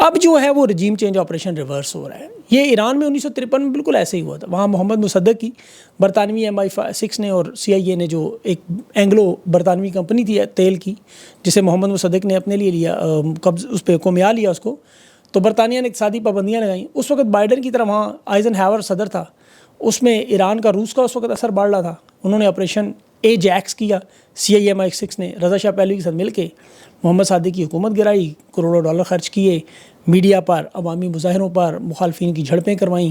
اب جو ہے وہ رجیم چینج آپریشن ریورس ہو رہا ہے. یہ ایران میں 1953 میں بالکل ایسے ہی ہوا تھا. وہاں محمد مصدق کی برطانوی MI6 نے اور CIA نے جو ایک اینگلو برطانوی کمپنی تھی تیل کی جسے محمد مصدق نے اپنے لیے لیا قبض اس پہ کومیا لیا اس کو, تو برطانیہ نے اقتصادی پابندیاں لگائیں. اس وقت بائیڈن کی طرح وہاں آئزن ہیور صدر تھا, اس میں ایران کا روس کا اس وقت اثر بڑھ رہا تھا. انہوں نے آپریشن ایجیکس کیا CIA MI6 نے رضا شاہ پہلوی کے ساتھ مل کے محمد صادق کی حکومت گرائی, کروڑوں ڈالر خرچ کیے, میڈیا پر عوامی مظاہروں پر مخالفین کی جھڑپیں کروائیں,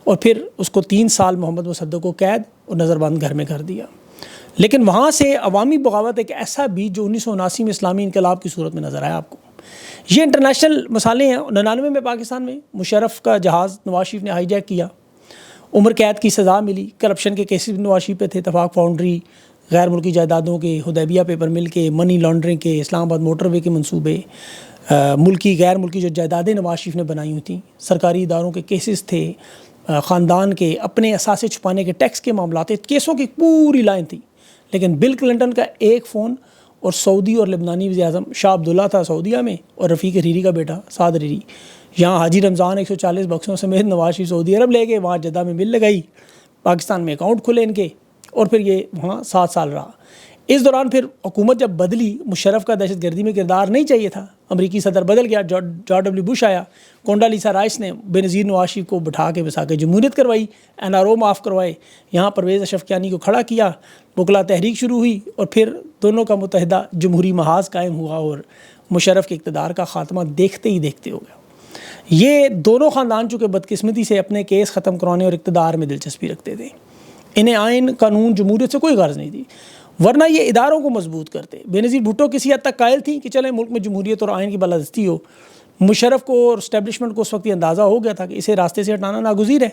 اور پھر اس کو 3 سال محمد مصدق کو قید اور نظر بند گھر میں کر دیا. لیکن وہاں سے عوامی بغاوت ایک ایسا بیج جو 1979 میں اسلامی انقلاب کی صورت میں نظر آیا آپ کو. یہ انٹرنیشنل مسائلے ہیں. 99 میں پاکستان میں مشرف کا جہاز نواز شریف نے ہائی جیک کیا, عمر قید کی سزا ملی. کرپشن کے کیسز نواز شریف پہ تھے, اتفاق فاؤنڈری, غیر ملکی جائیدادوں کے, حدیبیہ پیپر مل کے, منی لانڈرنگ کے, اسلام آباد موٹر وے کے منصوبے, ملکی غیر ملکی جو جائیدادیں نواز شریف نے بنائی ہوئی تھیں, سرکاری اداروں کے کیسز تھے, خاندان کے اپنے اثاثے چھپانے کے ٹیکس کے معاملات, کیسوں کی پوری لائن تھی. لیکن بل کلنٹن کا ایک فون اور سعودی اور لبنانی وزیر اعظم شاہ عبداللہ تھا سعودیہ میں, اور رفیق حریری کا بیٹا سعد حریری, یہاں حاجی رمضان 140 بکسوں سمیت نواز شریف سعودی عرب لے گئے, وہاں جدہ میں مل لگائی, پاکستان میں اکاؤنٹ کھلے ان کے, اور پھر یہ وہاں 7 سال رہا. اس دوران پھر حکومت جب بدلی, مشرف کا دہشت گردی میں کردار نہیں چاہیے تھا, امریکی صدر بدل گیا, جارج ڈبلیو بش آیا, کونڈالیسا رائس نے بے نظیر نواز شریف کو بٹھا کے بسا کے جمہوریت کروائی, NRO معاف کروائے, یہاں پرویز اشرفیانی کو کھڑا کیا, وکلا تحریک شروع ہوئی, اور پھر دونوں کا متحدہ جمہوری محاذ قائم ہوا, اور مشرف کے اقتدار کا خاتمہ دیکھتے ہی دیکھتے ہو گیا. یہ دونوں خاندان چونکہ بدقسمتی سے اپنے کیس ختم کرانے اور اقتدار میں دلچسپی رکھتے تھے, انہیں آئین قانون جمہوریت سے کوئی غرض نہیں تھی, ورنہ یہ اداروں کو مضبوط کرتے. بے نظیر بھٹو کسی حد تک قائل تھیں کہ چلیں ملک میں جمہوریت اور آئین کی بالادستی ہو. مشرف کو اور اسٹیبلشمنٹ کو اس وقت یہ اندازہ ہو گیا تھا کہ اسے راستے سے ہٹانا ناگزیر ہے.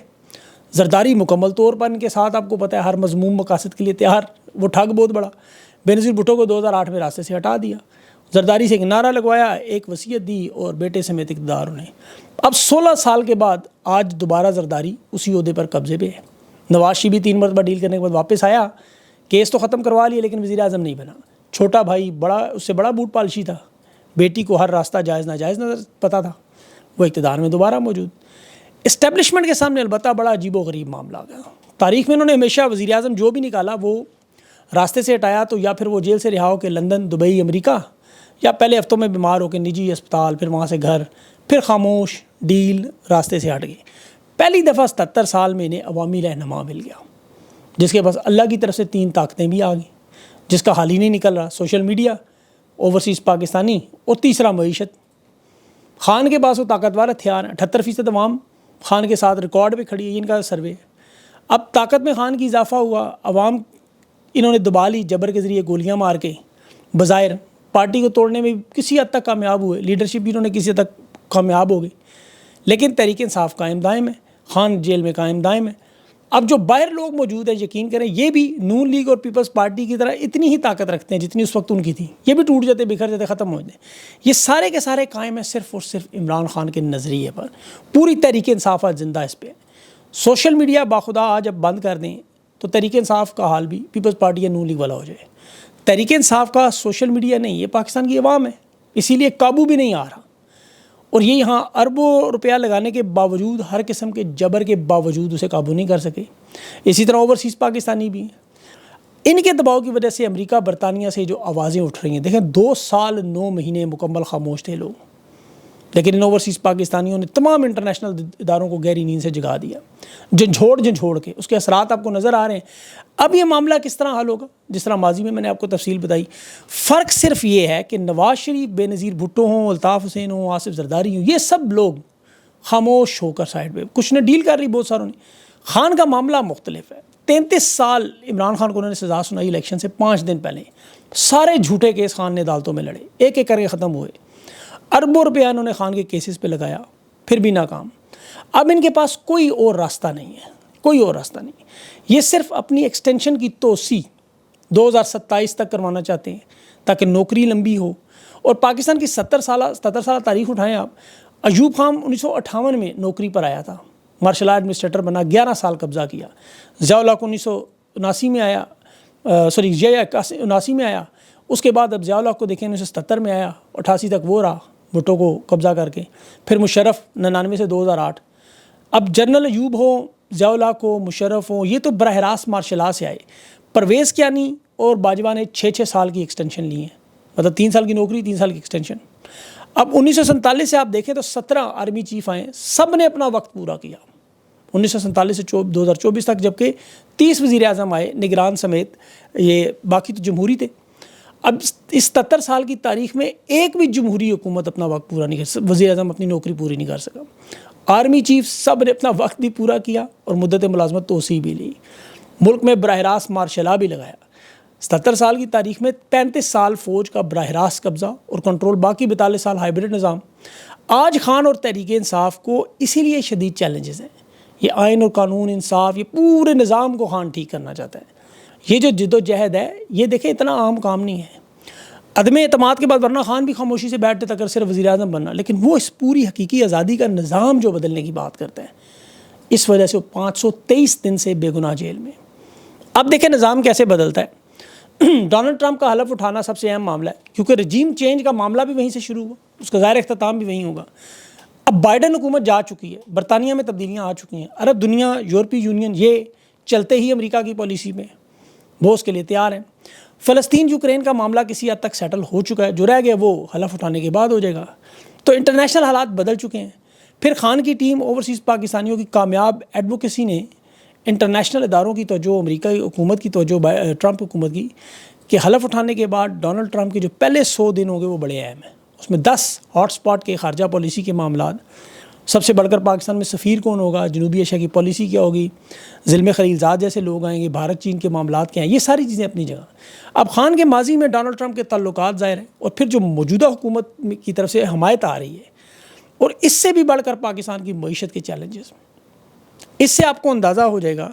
زرداری مکمل طور پر ان کے ساتھ, آپ کو پتہ ہے, ہر مضموم مقاصد کے لیے تیار, وہ ٹھگ بہت بڑا. بے نظیر بھٹو کو 2008 میں راستے سے ہٹا دیا, زرداری سے ایک نعرہ لگوایا, ایک وصیت دی, اور بیٹے سمیت اقتدار انہیں. اب 16 سال کے بعد آج دوبارہ زرداری اسی عہدے پر قبضے پہ ہے. نواز شریف بھی 3 مرتبہ ڈیل کرنے کے بعد واپس آیا, کیس تو ختم کروا لیا لیکن وزیر اعظم نہیں بنا. چھوٹا بھائی بڑا, اس سے بڑا بوٹ پالشی تھا, بیٹی کو ہر راستہ جائز ناجائز نظر پتہ تھا, وہ اقتدار میں دوبارہ موجود. اسٹیبلشمنٹ کے سامنے البتہ بڑا عجیب و غریب معاملہ آ گیا. تاریخ میں انہوں نے ہمیشہ وزیر اعظم جو بھی نکالا وہ راستے سے ہٹایا تو یا پھر وہ جیل سے رہا ہو کے لندن, دبئی, امریکہ, یا پہلے ہفتوں میں بیمار ہو کے نجی اسپتال, پھر وہاں سے گھر, پھر خاموش ڈیل, راستے سے ہٹ گئے. پہلی دفعہ 77 سال میں انہیں عوامی رہنما مل گیا, جس کے پاس اللہ کی طرف سے 3 طاقتیں بھی آ گئیں, جس کا حال ہی نہیں نکل رہا, سوشل میڈیا, اوورسیز پاکستانی, اور تیسرا معیشت. خان کے پاس وہ طاقتور ہتھیار ہیں. 78% عوام خان کے ساتھ ریکارڈ پہ کھڑی ہے, ان کا سروے ہے. اب طاقت میں خان کی اضافہ ہوا, عوام انہوں نے دبا لی, جبر کے ذریعے گولیاں مار کے. بظاہر پارٹی کو توڑنے میں کسی حد تک کامیاب ہوئے, لیڈرشپ بھی انہوں نے کسی حد تک کامیاب ہو گئی, لیکن تحریک انصاف قائم دائم ہے, خان جیل میں قائم دائم ہے. اب جو باہر لوگ موجود ہیں, یقین کریں یہ بھی نون لیگ اور پیپلز پارٹی کی طرح اتنی ہی طاقت رکھتے ہیں جتنی اس وقت ان کی تھی. یہ بھی ٹوٹ جاتے, بکھر جاتے, ختم ہو جاتے. یہ سارے کے سارے قائم ہیں صرف اور صرف عمران خان کے نظریے پر. پوری تحریک انصاف آج زندہ اس پہ. سوشل میڈیا باخدا آج اب بند کر دیں تو تحریک انصاف کا حال بھی پیپلز پارٹی یا نون لیگ والا ہو جائے. تحریک انصاف کا سوشل میڈیا نہیں, یہ پاکستان کی عوام ہے, اسی لیے قابو بھی نہیں آ رہا. اور یہ یہاں اربوں روپیہ لگانے کے باوجود, ہر قسم کے جبر کے باوجود اسے قابو نہیں کر سکے. اسی طرح اوورسیز پاکستانی بھی ہیں. ان کے دباؤ کی وجہ سے امریکہ, برطانیہ سے جو آوازیں اٹھ رہی ہیں, دیکھیں 2 سال 9 مہینے مکمل خاموش تھے لوگ, لیکن ان اوورسیز پاکستانیوں نے تمام انٹرنیشنل اداروں کو گہری نیند سے جگا دیا, جھنجھوڑ کے. اس کے اثرات آپ کو نظر آ رہے ہیں. اب یہ معاملہ کس طرح حل ہوگا, جس طرح ماضی میں نے آپ کو تفصیل بتائی. فرق صرف یہ ہے کہ نواز شریف, بے نظیر بھٹو ہوں, الطاف حسین ہوں, آصف زرداری ہوں, یہ سب لوگ خاموش ہو کر سائڈ پہ, کچھ نے ڈیل کر رہی بہت ساروں نے. خان کا معاملہ مختلف ہے. 33 سال عمران خان کو انہوں نے سزا سنائی الیکشن سے 5 دن پہلے. سارے جھوٹے کیس خان نے عدالتوں میں لڑے, ایک ایک کر کے ختم ہوئے. اربوں روپیہ انہوں نے خان کے کیسز پہ لگایا, پھر بھی ناکام. اب ان کے پاس کوئی اور راستہ نہیں ہے, کوئی اور راستہ نہیں. یہ صرف اپنی ایکسٹینشن کی توسیع 2027 تک کروانا چاہتے ہیں تاکہ نوکری لمبی ہو. اور پاکستان کی 77 سالہ تاریخ اٹھائیں آپ. ایوب خان 1958 میں نوکری پر آیا تھا, مارشل آرٹ ایڈمنسٹریٹر بنا, 11 سال قبضہ کیا. ضیاء الحق 1979 میں آیا, 79 میں آیا. اس کے بعد اب ضیاء الحق کو دیکھیں 1977 میں آیا, 88 تک وہ رہا, بھٹو کو قبضہ کر کے، پھر مشرف 99 سے 2008، اب جنرل ایوب ہوں، ضیاء الحق ہو، مشرف ہوں، یہ تو براہ راست مارشل لا سے آئے۔ پرویز کیانی اور باجوہ نے 6 سال کی ایکسٹینشن لی ہیں، مطلب 3 سال کی نوکری، 3 سال کی ایکسٹینشن۔ اب 1947 سے آپ دیکھیں تو 17 آرمی چیف آئے، سب نے اپنا وقت پورا کیا 1947 سے 2024 تک، جبکہ 30 وزیر اعظم آئے نگران سمیت، یہ باقی تو جمہوری تھے۔ اب اس 77 سال کی تاریخ میں ایک بھی جمہوری حکومت اپنا وقت پورا نہیں کر سکا، وزیر اعظم اپنی نوکری پوری نہیں کر سکا۔ آرمی چیف سب نے اپنا وقت بھی پورا کیا اور مدت ملازمت توسیع بھی لی، ملک میں براہ راست مارشل لا بھی لگایا۔ 77 سال کی تاریخ میں 35 سال فوج کا براہ راست قبضہ اور کنٹرول، باقی 42 سال ہائیبرڈ نظام۔ آج خان اور تحریک انصاف کو اسی لیے شدید چیلنجز ہیں، یہ آئین اور قانون، انصاف، یہ پورے نظام کو خان ٹھیک کرنا چاہتا ہے۔ یہ جو جد و جہد ہے، یہ دیکھیں اتنا عام کام نہیں ہے۔ عدم اعتماد کے بعد ورنہ خان بھی خاموشی سے بیٹھتے تک صرف وزیر اعظم بننا، لیکن وہ اس پوری حقیقی آزادی کا نظام جو بدلنے کی بات کرتا ہے، اس وجہ سے وہ 523 دن سے بے گناہ جیل میں۔ اب دیکھیں نظام کیسے بدلتا ہے۔ ڈونلڈ ٹرمپ کا حلف اٹھانا سب سے اہم معاملہ ہے، کیونکہ رجیم چینج کا معاملہ بھی وہیں سے شروع ہوا، اس کا ظاہر اختتام بھی وہیں ہوگا۔ اب بائیڈن حکومت جا چکی ہے، برطانیہ میں تبدیلیاں آ چکی ہیں، عرب دنیا، یورپی یونین، یہ چلتے ہی امریکہ کی پالیسی میں وہ اس کے لیے تیار ہیں۔ فلسطین یوکرین کا معاملہ کسی حد تک سیٹل ہو چکا ہے، جو رہ گیا وہ حلف اٹھانے کے بعد ہو جائے گا۔ تو انٹرنیشنل حالات بدل چکے ہیں۔ پھر خان کی ٹیم اوورسیز پاکستانیوں کی کامیاب ایڈوکیسی نے انٹرنیشنل اداروں کی توجہ، امریکہ حکومت کی توجہ، ٹرمپ حکومت کی، کہ حلف اٹھانے کے بعد ڈونلڈ ٹرمپ کے جو پہلے 100 دن ہوں گے وہ بڑے اہم ہیں۔ اس میں 10 ہاٹ سپاٹ کے خارجہ پالیسی کے معاملات، سب سے بڑھ کر پاکستان میں سفیر کون ہوگا، جنوبی ایشیا کی پالیسی کیا ہوگی، ظلم خلیل زاد جیسے لوگ آئیں گے، بھارت چین کے معاملات کیا ہیں، یہ ساری چیزیں اپنی جگہ۔ اب خان کے ماضی میں ڈونلڈ ٹرمپ کے تعلقات ظاہر ہیں، اور پھر جو موجودہ حکومت کی طرف سے حمایت آ رہی ہے، اور اس سے بھی بڑھ کر پاکستان کی معیشت کے چیلنجز، اس سے آپ کو اندازہ ہو جائے گا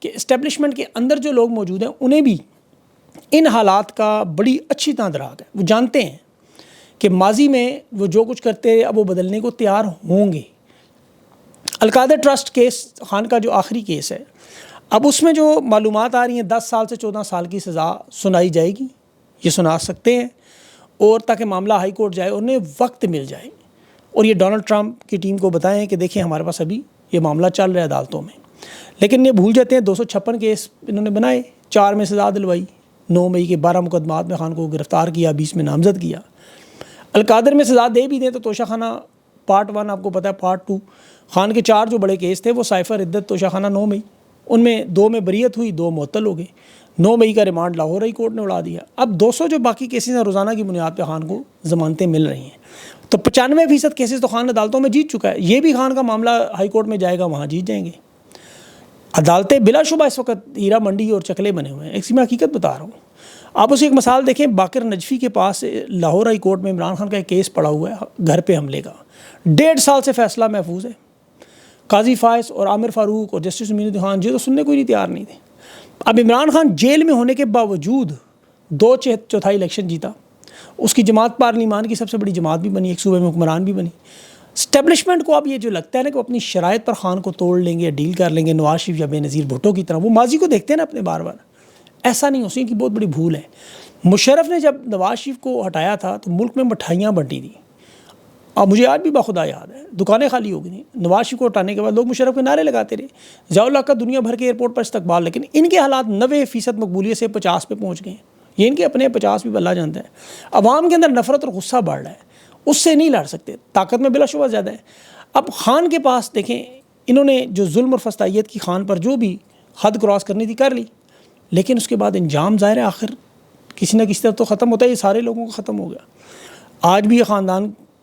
کہ اسٹیبلشمنٹ کے اندر جو لوگ موجود ہیں انہیں بھی ان حالات کا بڑی اچھی طرح ادراک ہے۔ وہ جانتے ہیں کہ ماضی میں وہ جو کچھ کرتے رہے، اب وہ بدلنے کو تیار ہوں گے۔ القادر ٹرسٹ کیس خان کا جو آخری کیس ہے، اب اس میں جو معلومات آ رہی ہیں 10 سال سے 14 سال کی سزا سنائی جائے گی، یہ سنا سکتے ہیں، اور تاکہ معاملہ ہائی کورٹ جائے، انہیں وقت مل جائے اور یہ ڈونلڈ ٹرمپ کی ٹیم کو بتائیں کہ دیکھیں ہمارے پاس ابھی یہ معاملہ چل رہا ہے عدالتوں میں۔ لیکن یہ بھول جاتے ہیں 256 کیس انہوں نے بنائے، 4 میں سزا دلوائی، 9 مئی کے 12 مقدمات میں خان کو گرفتار کیا، 20 میں نامزد کیا۔ القادر میں سزا دے بھی دیں تو توشہ خانہ پارٹ 1 آپ کو پتہ ہے، پارٹ 2 خان کے 4 جو بڑے کیس تھے وہ سائفر، عدت، توشہ خانہ 9 مئی، ان میں 2 میں بریت ہوئی، 2 معطل ہو گئے۔ 9 مئی کا ریمانڈ لاہور ہائی کورٹ نے اڑا دیا۔ اب 200 جو باقی کیسز ہیں روزانہ کی بنیاد پہ خان کو ضمانتیں مل رہی ہیں، تو 95% کیسز تو خان عدالتوں میں جیت چکا ہے۔ یہ بھی خان کا معاملہ ہائی کورٹ میں جائے گا، وہاں جیت جائیں گے۔ عدالتیں بلا شبہ اس وقت ہیرا منڈی اور چکلے بنے ہوئے ہیں، ایک سی میں حقیقت بتا رہا ہوں۔ آپ اسے ایک مثال دیکھیں، باقر نجفی کے پاس لاہور ہائی کورٹ میں عمران خان کا ایک کیس پڑا ہوا ہے گھر پہ حملے کا، 1.5 سال سے فیصلہ محفوظ ہے۔ قاضی فائز اور عامر فاروق اور جسٹس امین الدین خان یہ تو سننے کو ہی نہیں تیار نہیں تھے۔ اب عمران خان جیل میں ہونے کے باوجود 2/4 الیکشن جیتا، اس کی جماعت پارلیمان کی سب سے بڑی جماعت بھی بنی، ایک صوبے میں حکمران بھی بنی۔ اسٹیبلشمنٹ کو اب یہ جو لگتا ہے نا کہ وہ اپنی شرائط پر خان کو توڑ لیں گے یا ڈیل کر لیں گے، نواز شریف یا بے نظیر بھٹو کی طرح، وہ ماضی کو دیکھتے ہیں نا اپنے بار بار، ایسا نہیں، اسی کی بہت بڑی بھول ہے۔ مشرف نے جب نواز شریف کو ہٹایا تھا تو ملک میں مٹھائیاں بنٹی تھیں، اور مجھے آج بھی بخدا یاد ہے، دکانیں خالی ہو گئی تھیں۔ نواز شریف کو ہٹانے کے بعد لوگ مشرف کے نعرے لگاتے رہے، ضیاء الحق کا دنیا بھر کے ایئرپورٹ پر استقبال، لیکن ان کے حالات 90% مقبولیت سے 50 پہ پہنچ گئے ہیں۔ یہ ان کے اپنے 50 بھی اللہ جانتا ہے۔ عوام کے اندر نفرت اور غصہ بڑھ رہا ہے، اس سے نہیں لڑ سکتے، طاقت میں بلا شبہ زیادہ ہے۔ اب خان کے پاس دیکھیں، انہوں نے جو ظلم اور فسطائیت کی خان پر جو بھی حد کراس کرنی تھی کر لی، لیکن اس کے بعد انجام ظاہر ہے آخر کسی نہ کسی طرح تو ختم ہوتا ہے، یہ سارے لوگوں کو ختم ہو گیا۔ آج بھی یہ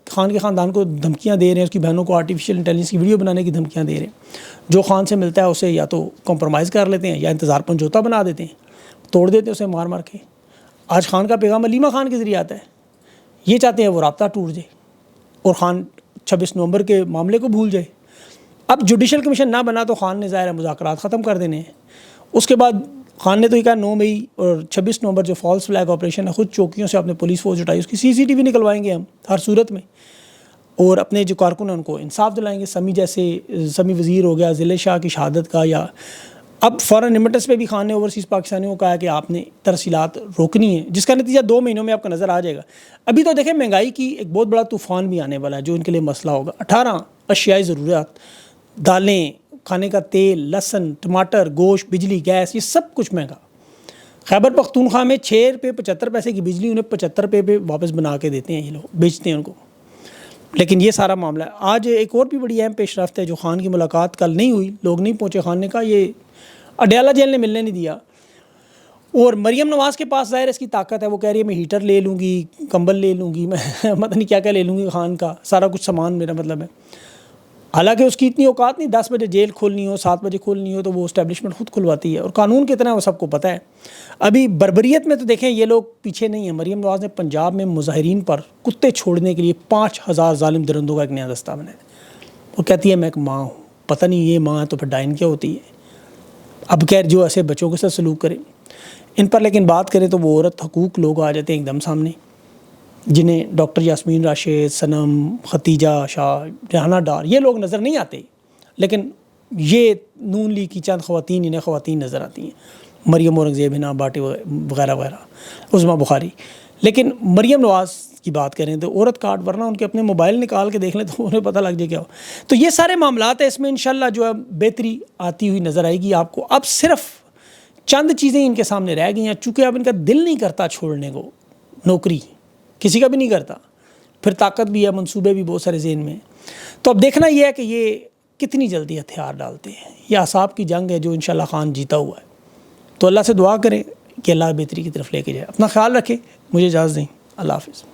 خان کے خاندان کو دھمکیاں دے رہے ہیں، اس کی بہنوں کو آرٹیفیشیل انٹیلیجنس کی ویڈیو بنانے کی دھمکیاں دے رہے ہیں۔ جو خان سے ملتا ہے اسے یا تو کمپرومائز کر لیتے ہیں یا انتظار پنجوتا بنا دیتے ہیں، توڑ دیتے ہیں اسے مار مار کے۔ آج خان کا پیغام علیمہ خان کے ذریعے آتا ہے، یہ چاہتے ہیں وہ رابطہ ٹوٹ جائے اور خان 26 نومبر کے معاملے کو بھول جائے۔ اب جوڈیشل کمیشن نہ بنا تو خان نے ظاہر ہے مذاکرات ختم کر دینے ہیں۔ اس کے بعد خان نے تو یہ کہا 9 مئی اور 26 نومبر جو فالس فلیگ آپریشن ہے، خود چوکیوں سے اپنے پولیس فورس اٹھائی، اس کی CCTV نکلوائیں گے ہم ہر صورت میں، اور اپنے جو کارکن ہیں ان کو انصاف دلائیں گے۔ سمی وزیر ہو گیا، ضلع شاہ کی شہادت کا، یا اب فورن ریمیٹنس پہ بھی خان نے اوورسیز پاکستانیوں کو کہا کہ آپ نے ترسیلات روکنی ہے، جس کا نتیجہ 2 مہینوں میں آپ کو نظر آ جائے گا۔ ابھی تو دیکھیں مہنگائی کی ایک بہت بڑا طوفان بھی آنے والا ہے جو ان کے لیے مسئلہ ہوگا۔ 18 اشیائی ضروریات، دالیں، کھانے کا تیل، لہسن، ٹماٹر، گوشت، بجلی، گیس، یہ سب کچھ مہنگا۔ خیبر پختونخوا میں 6 روپے 75 پیسے کی بجلی انہیں 75 روپے پہ واپس بنا کے دیتے ہیں، یہ لوگ بیچتے ہیں ان کو۔ لیکن یہ سارا معاملہ ہے۔ آج ایک اور بھی بڑی اہم پیش رفت ہے جو خان کی ملاقات کل نہیں ہوئی، لوگ نہیں پہنچے، خان نے کہا یہ اڈیالہ جیل نے ملنے نہیں دیا، اور مریم نواز کے پاس ظاہر اس کی طاقت ہے، وہ کہہ رہی ہے میں ہیٹر لے لوں گی، کمبل لے لوں گی، میں پتہ نہیں کیا کیا لے لوں گی، خان کا سارا کچھ سامان میرا مطلب ہے۔ حالانکہ اس کی اتنی اوقات نہیں، 10 بجے جیل کھولنی ہو، 7 بجے کھولنی ہو تو وہ اسٹیبلشمنٹ خود کھلواتی ہے، اور قانون کتنا ہے وہ سب کو پتہ ہے۔ ابھی بربریت میں تو دیکھیں یہ لوگ پیچھے نہیں ہیں۔ مریم نواز نے پنجاب میں مظاہرین پر کتے چھوڑنے کے لیے 5000 ظالم درندوں کا ایک نیا دستہ بنایا۔ وہ کہتی ہے میں ایک ماں ہوں، پتہ نہیں یہ ماں ہے تو پھر ڈائن کیا ہوتی ہے؟ اب خیر جو ایسے بچوں کے ساتھ سلوک کرے ان پر، لیکن بات کریں تو وہ عورت حقوق لوگ آ جاتے ہیں ایک دم سامنے، جنہیں ڈاکٹر یاسمین راشد، صنم، ختیجہ شاہ، ریحانہ ڈار، یہ لوگ نظر نہیں آتے، لیکن یہ نون لیگ کی چند خواتین انہیں خواتین نظر آتی ہیں، مریم اورنگزیب، ہنا بھاٹی وغیرہ وغیرہ، عظمیٰ بخاری۔ لیکن مریم نواز کی بات کریں تو عورت کارڈ، ورنہ ان کے اپنے موبائل نکال کے دیکھ لیں تو انہیں پتہ لگ جائے کیا ہو۔ تو یہ سارے معاملات ہیں، اس میں انشاءاللہ جو ہے بہتری آتی ہوئی نظر آئے گی آپ کو۔ اب صرف چند چیزیں ان کے سامنے رہ گئی ہیں، چونکہ اب ان کا دل نہیں کرتا چھوڑنے کو، نوکری کسی کا بھی نہیں کرتا، پھر طاقت بھی ہے، منصوبے بھی بہت سارے ذہن میں۔ تو اب دیکھنا یہ ہے کہ یہ کتنی جلدی ہتھیار ڈالتے ہیں۔ یہ اعصاب کی جنگ ہے جو انشاءاللہ خان جیتا ہوا ہے۔ تو اللہ سے دعا کریں کہ اللہ بہتری کی طرف لے کے جائے۔ اپنا خیال رکھیں، مجھے اجازت دیں، اللہ حافظ۔